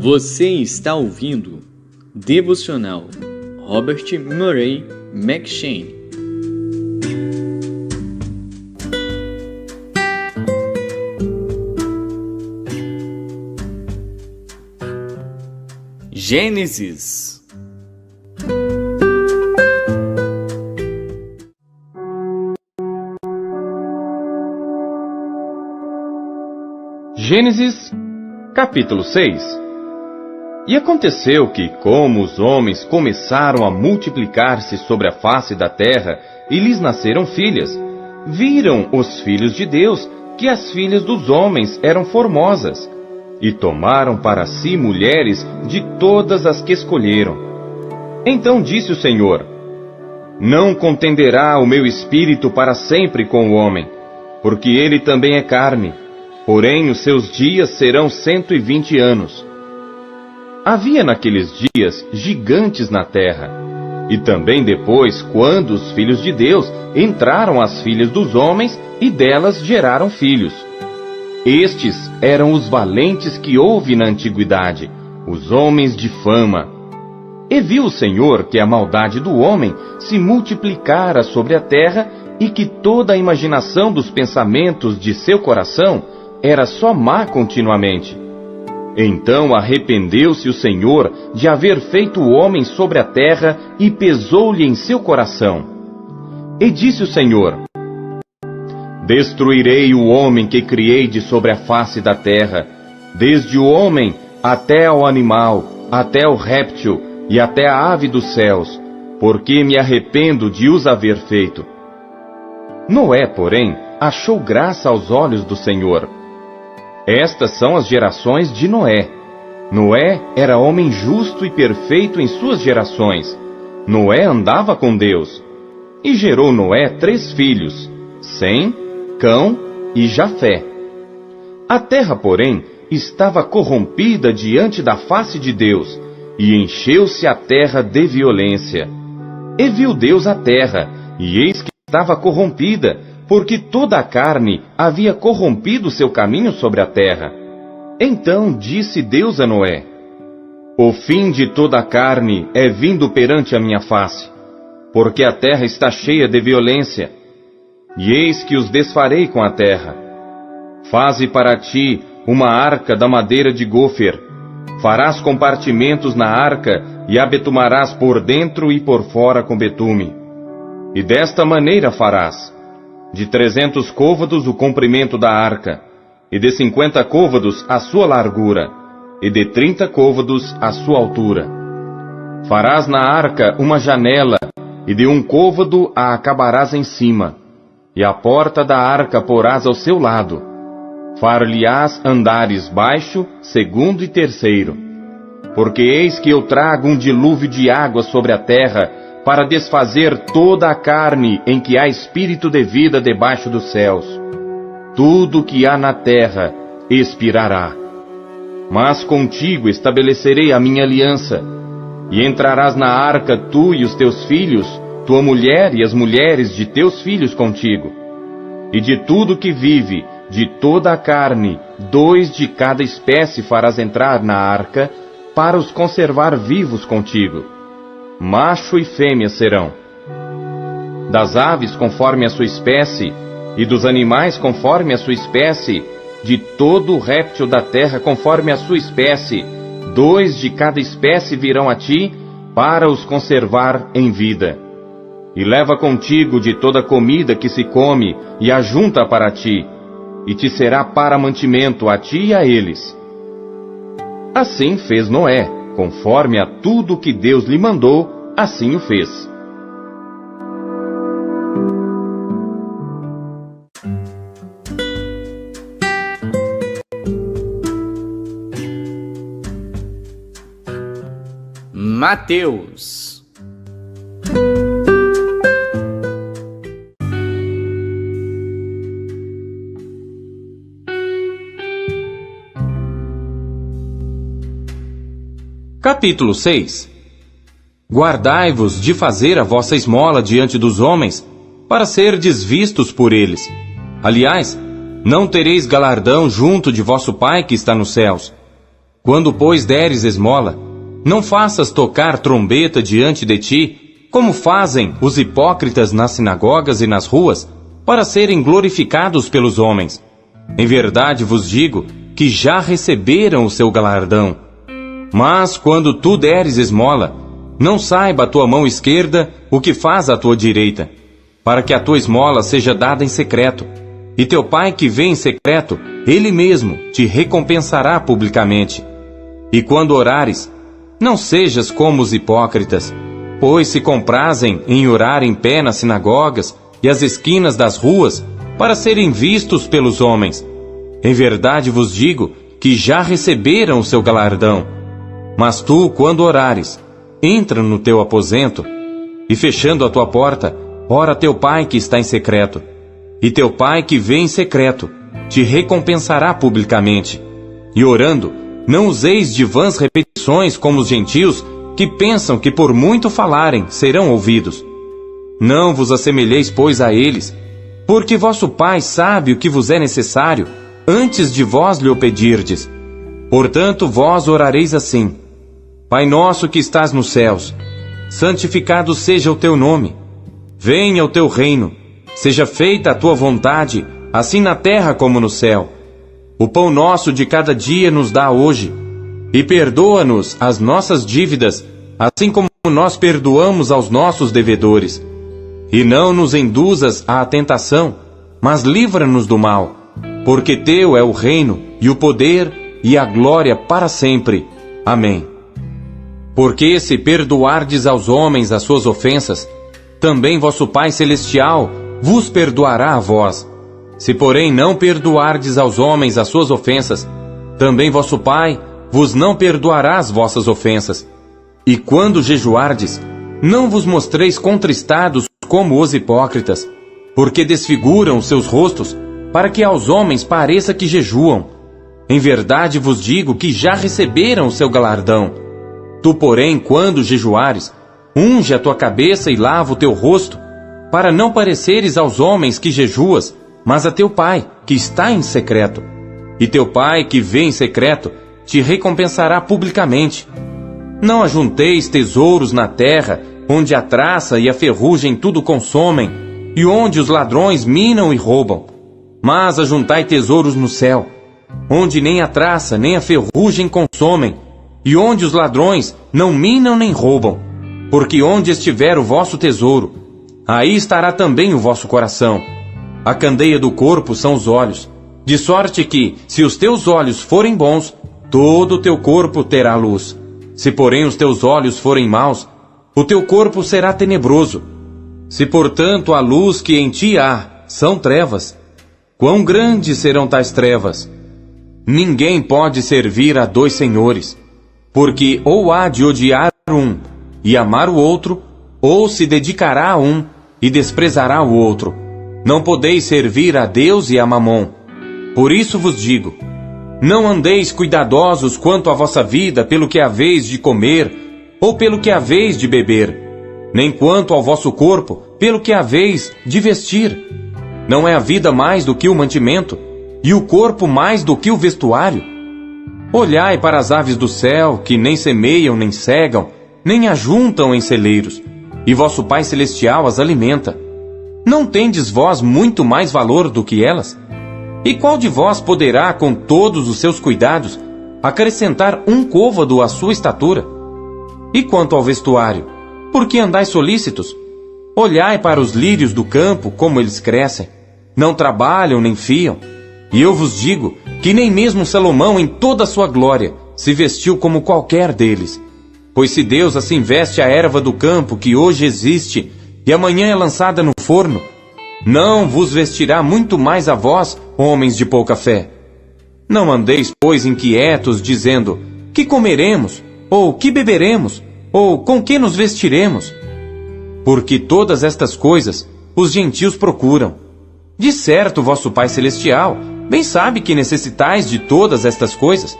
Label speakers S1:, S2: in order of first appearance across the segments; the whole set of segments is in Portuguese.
S1: Você está ouvindo Devocional Robert Murray M'Cheyne. Gênesis.
S2: Gênesis, capítulo 6. E aconteceu que, como os homens começaram a multiplicar-se sobre a face da terra, e lhes nasceram filhas, viram os filhos de Deus que as filhas dos homens eram formosas, e tomaram para si mulheres de todas as que escolheram. Então disse o Senhor: Não contenderá o meu espírito para sempre com o homem, porque ele também é carne, porém os seus dias serão 120 anos. Havia naqueles dias gigantes na terra, e também depois, quando os filhos de Deus entraram às filhas dos homens, e delas geraram filhos. Estes eram os valentes que houve na antiguidade, os homens de fama. E viu o Senhor que a maldade do homem se multiplicara sobre a terra, e que toda a imaginação dos pensamentos de seu coração era só má continuamente. Então arrependeu-se o Senhor de haver feito o homem sobre a terra, e pesou-lhe em seu coração. E disse o Senhor: Destruirei o homem que criei de sobre a face da terra, desde o homem até ao animal, até ao réptil e até a ave dos céus, porque me arrependo de os haver feito. Noé, porém, achou graça aos olhos do Senhor. Estas são as gerações de Noé. Noé era homem justo e perfeito em suas gerações. Noé andava com Deus. E gerou Noé 3 filhos, Sem, Cão e Jafé. A terra, porém, estava corrompida diante da face de Deus, e encheu-se a terra de violência. E viu Deus a terra, e eis que estava corrompida, porque toda a carne havia corrompido seu caminho sobre a terra. Então disse Deus a Noé: O fim de toda a carne é vindo perante a minha face, porque a terra está cheia de violência. E eis que os desfarei com a terra. Faze para ti uma arca da madeira de gofer. Farás compartimentos na arca, e a betumarás por dentro e por fora com betume. E desta maneira farás: de 300 côvados o comprimento da arca, e de 50 côvados a sua largura, e de 30 côvados a sua altura. Farás na arca uma janela, e de 1 côvado a acabarás em cima, e a porta da arca porás ao seu lado. Far-lhe-ás andares baixo, segundo e terceiro. Porque eis que eu trago um dilúvio de água sobre a terra, para desfazer toda a carne em que há espírito de vida debaixo dos céus. Tudo que há na terra expirará. Mas contigo estabelecerei a minha aliança, e entrarás na arca tu e os teus filhos, tua mulher e as mulheres de teus filhos contigo. E de tudo que vive, de toda a carne, 2 de cada espécie farás entrar na arca, para os conservar vivos contigo. Macho e fêmea serão. Das aves conforme a sua espécie, e dos animais conforme a sua espécie, de todo o réptil da terra conforme a sua espécie, 2 de cada espécie virão a ti, para os conservar em vida. E leva contigo de toda a comida que se come, e ajunta para ti, e te será para mantimento a ti e a eles. Assim fez Noé, conforme a tudo que Deus lhe mandou, assim o fez.
S1: Mateus.
S2: Capítulo 6. Guardai-vos de fazer a vossa esmola diante dos homens, para serdes vistos por eles. Aliás, não tereis galardão junto de vosso Pai que está nos céus. Quando, pois, deres esmola, não faças tocar trombeta diante de ti, como fazem os hipócritas nas sinagogas e nas ruas, para serem glorificados pelos homens. Em verdade vos digo que já receberam o seu galardão. Mas, quando tu deres esmola, não saiba a tua mão esquerda o que faz a tua direita, para que a tua esmola seja dada em secreto. E teu Pai que vê em secreto, Ele mesmo te recompensará publicamente. E quando orares, não sejas como os hipócritas, pois se comprazem em orar em pé nas sinagogas e às esquinas das ruas, para serem vistos pelos homens. Em verdade vos digo que já receberam o seu galardão. Mas tu, quando orares, entra no teu aposento, e fechando a tua porta, ora a teu Pai que está em secreto. E teu Pai que vê em secreto, te recompensará publicamente. E orando, não useis de vãs repetições como os gentios, que pensam que por muito falarem serão ouvidos. Não vos assemelheis, pois, a eles, porque vosso Pai sabe o que vos é necessário, antes de vós lhe o pedirdes. Portanto, vós orareis assim: Pai nosso que estás nos céus, santificado seja o teu nome. Venha o teu reino, seja feita a tua vontade, assim na terra como no céu. O pão nosso de cada dia nos dá hoje, e perdoa-nos as nossas dívidas, assim como nós perdoamos aos nossos devedores. E não nos induzas à tentação, mas livra-nos do mal, porque teu é o reino, e o poder, e a glória para sempre. Amém. Porque se perdoardes aos homens as suas ofensas, também vosso Pai Celestial vos perdoará a vós. Se, porém, não perdoardes aos homens as suas ofensas, também vosso Pai vos não perdoará as vossas ofensas. E quando jejuardes, não vos mostreis contristados como os hipócritas, porque desfiguram seus rostos, para que aos homens pareça que jejuam. Em verdade vos digo que já receberam o seu galardão. Tu, porém, quando jejuares, unge a tua cabeça e lava o teu rosto, para não pareceres aos homens que jejuas, mas a teu Pai, que está em secreto. E teu Pai, que vê em secreto, te recompensará publicamente. Não ajunteis tesouros na terra, onde a traça e a ferrugem tudo consomem, e onde os ladrões minam e roubam. Mas ajuntai tesouros no céu, onde nem a traça nem a ferrugem consomem, e onde os ladrões não minam nem roubam. Porque onde estiver o vosso tesouro, aí estará também o vosso coração. A candeia do corpo são os olhos, de sorte que, se os teus olhos forem bons, todo o teu corpo terá luz. Se, porém, os teus olhos forem maus, o teu corpo será tenebroso. Se, portanto, a luz que em ti há são trevas, quão grandes serão tais trevas? Ninguém pode servir a dois senhores, porque ou há de odiar um e amar o outro, ou se dedicará a um e desprezará o outro. Não podeis servir a Deus e a Mamon. Por isso vos digo, não andeis cuidadosos quanto à vossa vida pelo que haveis de comer, ou pelo que haveis de beber, nem quanto ao vosso corpo pelo que haveis de vestir. Não é a vida mais do que o mantimento, e o corpo mais do que o vestuário? Olhai para as aves do céu, que nem semeiam, nem cegam, nem ajuntam em celeiros, e vosso Pai Celestial as alimenta. Não tendes vós muito mais valor do que elas? E qual de vós poderá, com todos os seus cuidados, acrescentar um côvado à sua estatura? E quanto ao vestuário, por que andais solícitos? Olhai para os lírios do campo, como eles crescem. Não trabalham nem fiam. E eu vos digo que nem mesmo Salomão, em toda a sua glória, se vestiu como qualquer deles. Pois se Deus assim veste a erva do campo, que hoje existe, e amanhã é lançada no forno, não vos vestirá muito mais a vós, homens de pouca fé. Não andeis, pois, inquietos, dizendo: que comeremos? Ou que beberemos? Ou com que nos vestiremos? Porque todas estas coisas os gentios procuram. De certo, vosso Pai Celestial bem sabe que necessitais de todas estas coisas.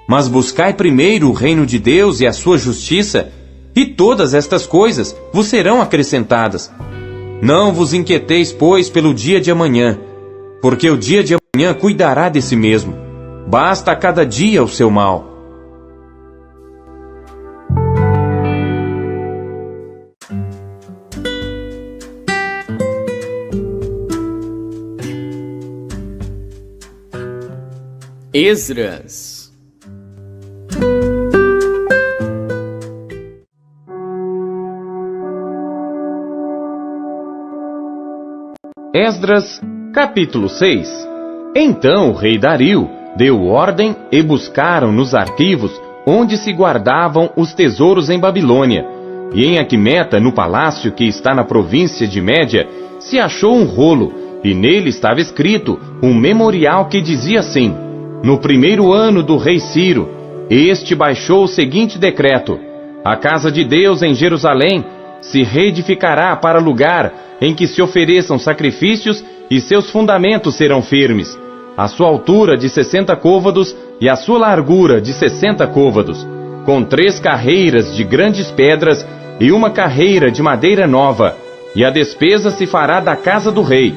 S2: Mas buscai primeiro o reino de Deus e a sua justiça, e todas estas coisas vos serão acrescentadas. Não vos inquieteis, pois, pelo dia de amanhã, porque o dia de amanhã cuidará de si mesmo. Basta a cada dia o seu mal.
S1: Esdras.
S2: Esdras, capítulo 6. Então o rei Dario deu ordem e buscaram nos arquivos onde se guardavam os tesouros em Babilônia. E em Aquimeta, no palácio que está na província de Média, se achou um rolo, e nele estava escrito um memorial que dizia assim: No primeiro ano do rei Ciro, este baixou o seguinte decreto: A casa de Deus em Jerusalém se reedificará para lugar em que se ofereçam sacrifícios, e seus fundamentos serão firmes. A sua altura de 60 côvados e a sua largura de 60 côvados, com 3 carreiras de grandes pedras e uma carreira de madeira nova, e a despesa se fará da casa do rei.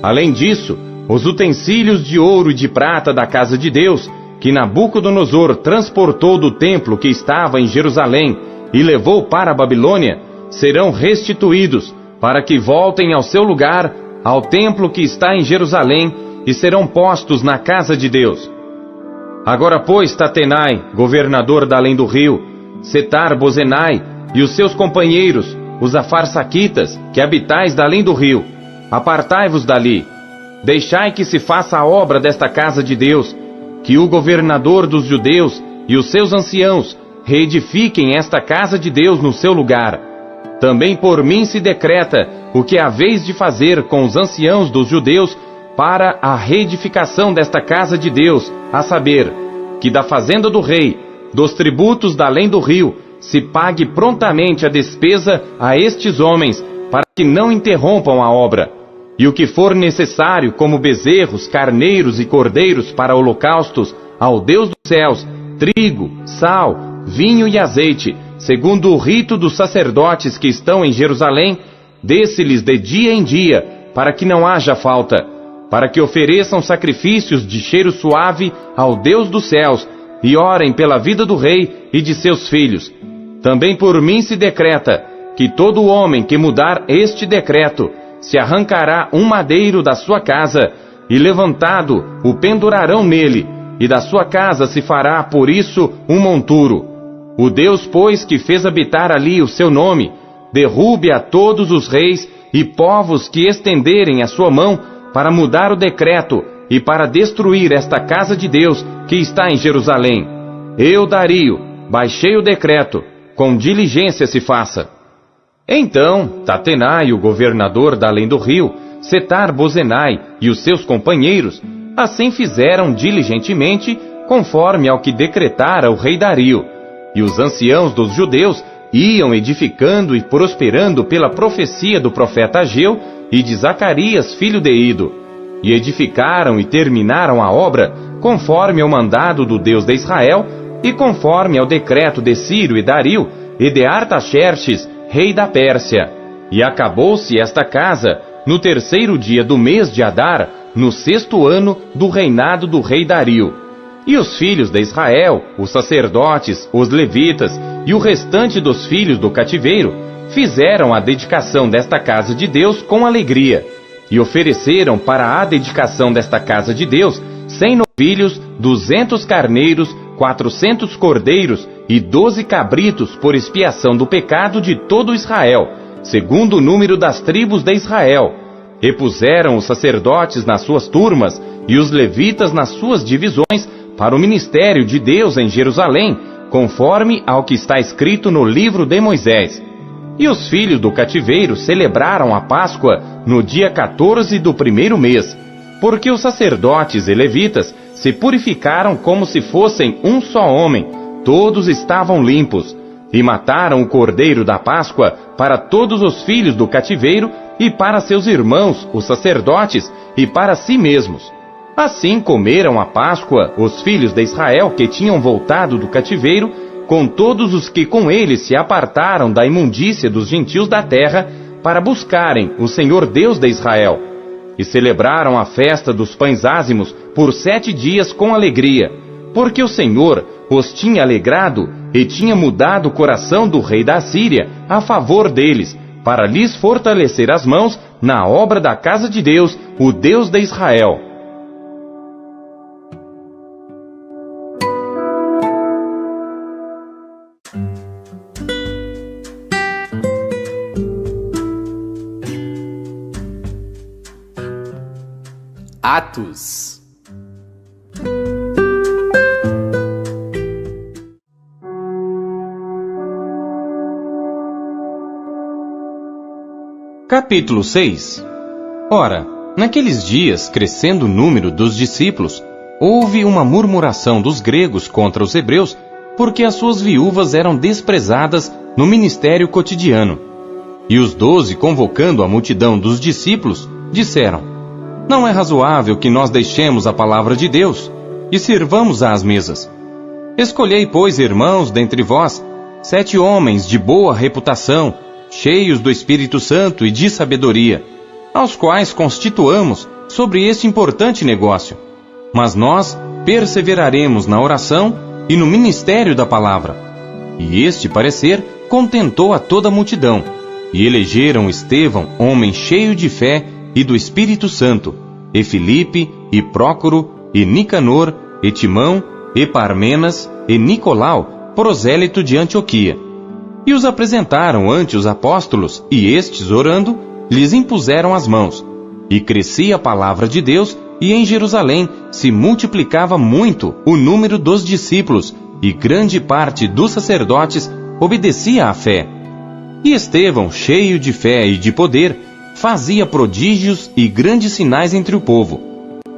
S2: Além disso, os utensílios de ouro e de prata da casa de Deus, que Nabucodonosor transportou do templo que estava em Jerusalém e levou para a Babilônia, serão restituídos, para que voltem ao seu lugar, ao templo que está em Jerusalém, e serão postos na casa de Deus. Agora, pois, Tatenai, governador da além do rio, Setar-Bozenai e os seus companheiros, os afarsaquitas, que habitais da além do rio, apartai-vos dali. Deixai que se faça a obra desta casa de Deus, que o governador dos judeus e os seus anciãos reedifiquem esta casa de Deus no seu lugar. Também por mim se decreta o que haveis de fazer com os anciãos dos judeus para a reedificação desta casa de Deus, a saber, que da fazenda do rei, dos tributos da além do rio, se pague prontamente a despesa a estes homens, para que não interrompam a obra. E o que for necessário, como bezerros, carneiros e cordeiros para holocaustos ao Deus dos céus, trigo, sal, vinho e azeite, segundo o rito dos sacerdotes que estão em Jerusalém, dê-se-lhes de dia em dia, para que não haja falta, para que ofereçam sacrifícios de cheiro suave ao Deus dos céus, e orem pela vida do rei e de seus filhos. Também por mim se decreta que todo homem que mudar este decreto se arrancará um madeiro da sua casa, e levantado o pendurarão nele, e da sua casa se fará por isso um monturo. O Deus, pois, que fez habitar ali o seu nome, derrube a todos os reis e povos que estenderem a sua mão para mudar o decreto e para destruir esta casa de Deus que está em Jerusalém. Eu, Dario, baixei o decreto, com diligência se faça. Então, Tatenai, o governador da além do rio, Setar-Bozenai e os seus companheiros, assim fizeram diligentemente, conforme ao que decretara o rei Dario. E os anciãos dos judeus iam edificando e prosperando pela profecia do profeta Ageu e de Zacarias, filho de Ido. E edificaram e terminaram a obra, conforme ao mandado do Deus de Israel, e conforme ao decreto de Ciro e Dario, e de Artaxerxes, rei da Pérsia. E acabou-se esta casa, no 3º dia do mês de Adar, no 6º ano do reinado do rei Dario. E os filhos de Israel, os sacerdotes, os levitas e o restante dos filhos do cativeiro, fizeram a dedicação desta casa de Deus com alegria, e ofereceram para a dedicação desta casa de Deus 100 novilhos, 200 carneiros, 400 cordeiros e 12 cabritos por expiação do pecado de todo Israel, segundo o número das tribos de Israel. E puseram os sacerdotes nas suas turmas e os levitas nas suas divisões para o ministério de Deus em Jerusalém, conforme ao que está escrito no livro de Moisés. E os filhos do cativeiro celebraram a Páscoa no dia 14 do 1º mês, porque os sacerdotes e levitas se purificaram como se fossem um só homem, todos estavam limpos, e mataram o cordeiro da Páscoa para todos os filhos do cativeiro e para seus irmãos, os sacerdotes, e para si mesmos. Assim comeram a Páscoa os filhos de Israel que tinham voltado do cativeiro, com todos os que com eles se apartaram da imundícia dos gentios da terra, para buscarem o Senhor Deus de Israel. E celebraram a festa dos pães ázimos por 7 dias com alegria, porque o Senhor os tinha alegrado e tinha mudado o coração do rei da Síria a favor deles, para lhes fortalecer as mãos na obra da casa de Deus, o Deus de Israel.
S1: Atos.
S2: Capítulo 6. Ora, naqueles dias, crescendo o número dos discípulos, houve uma murmuração dos gregos contra os hebreus, porque as suas viúvas eram desprezadas no ministério cotidiano. E os 12, convocando a multidão dos discípulos, disseram: Não é razoável que nós deixemos a palavra de Deus e sirvamos às mesas. Escolhei, pois, irmãos, dentre vós, 7 homens de boa reputação, cheios do Espírito Santo e de sabedoria, aos quais constituamos sobre este importante negócio. Mas nós perseveraremos na oração e no ministério da palavra. E este parecer contentou a toda a multidão, e elegeram Estevão, homem cheio de fé e do Espírito Santo, e Filipe, e Prócoro, e Nicanor, e Timão, e Parmenas, e Nicolau, prosélito de Antioquia. E os apresentaram ante os apóstolos, e estes, orando, lhes impuseram as mãos. E crescia a palavra de Deus, e em Jerusalém se multiplicava muito o número dos discípulos, e grande parte dos sacerdotes obedecia à fé. E Estevão, cheio de fé e de poder, fazia prodígios e grandes sinais entre o povo.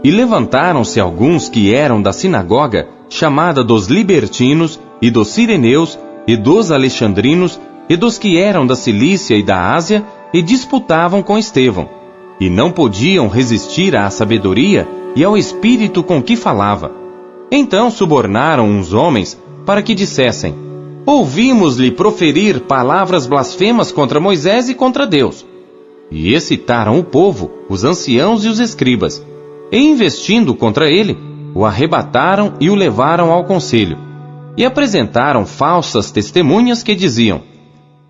S2: E levantaram-se alguns que eram da sinagoga, chamada dos libertinos, e dos sireneus, e dos alexandrinos, e dos que eram da Cilícia e da Ásia, e disputavam com Estevão. E não podiam resistir à sabedoria e ao espírito com que falava. Então subornaram uns homens para que dissessem: Ouvimos-lhe proferir palavras blasfemas contra Moisés e contra Deus. E excitaram o povo, os anciãos e os escribas, e investindo contra ele, o arrebataram e o levaram ao conselho. E apresentaram falsas testemunhas que diziam: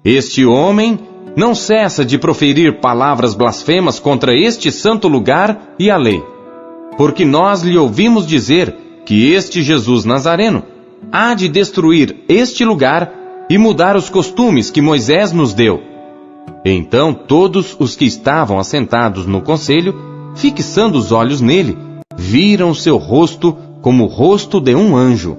S2: Este homem não cessa de proferir palavras blasfemas contra este santo lugar e a lei. Porque nós lhe ouvimos dizer que este Jesus Nazareno há de destruir este lugar e mudar os costumes que Moisés nos deu. Então todos os que estavam assentados no conselho, fixando os olhos nele, viram o seu rosto como o rosto de um anjo.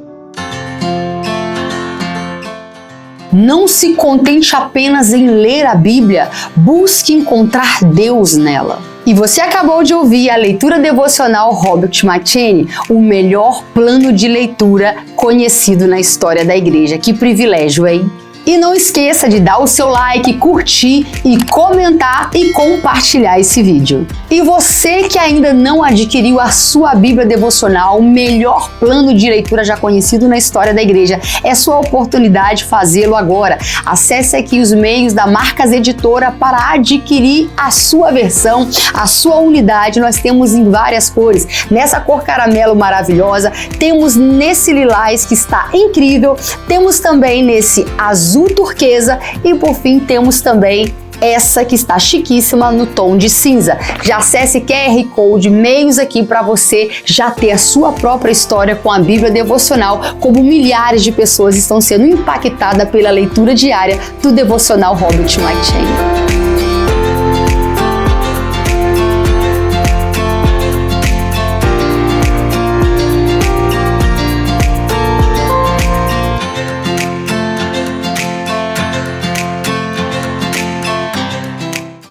S3: Não se contente apenas em ler a Bíblia, busque encontrar Deus nela. E você acabou de ouvir a leitura devocional Robert McCheyne, o melhor plano de leitura conhecido na história da igreja. Que privilégio, hein? E não esqueça de dar o seu like, curtir e comentar e compartilhar esse vídeo. E você que ainda não adquiriu a sua Bíblia devocional, o melhor plano de leitura já conhecido na história da igreja, é sua oportunidade de fazê-lo agora. Acesse aqui os meios da Marcas Editora para adquirir a sua versão, a sua unidade. Nós temos em várias cores. Nessa cor caramelo maravilhosa, temos nesse lilás que está incrível, temos também nesse azul turquesa e por fim temos também essa que está chiquíssima no tom de cinza. Já acesse QR Code, meios aqui para você já ter a sua própria história com a Bíblia devocional, como milhares de pessoas estão sendo impactadas pela leitura diária do devocional Robert McCheyne.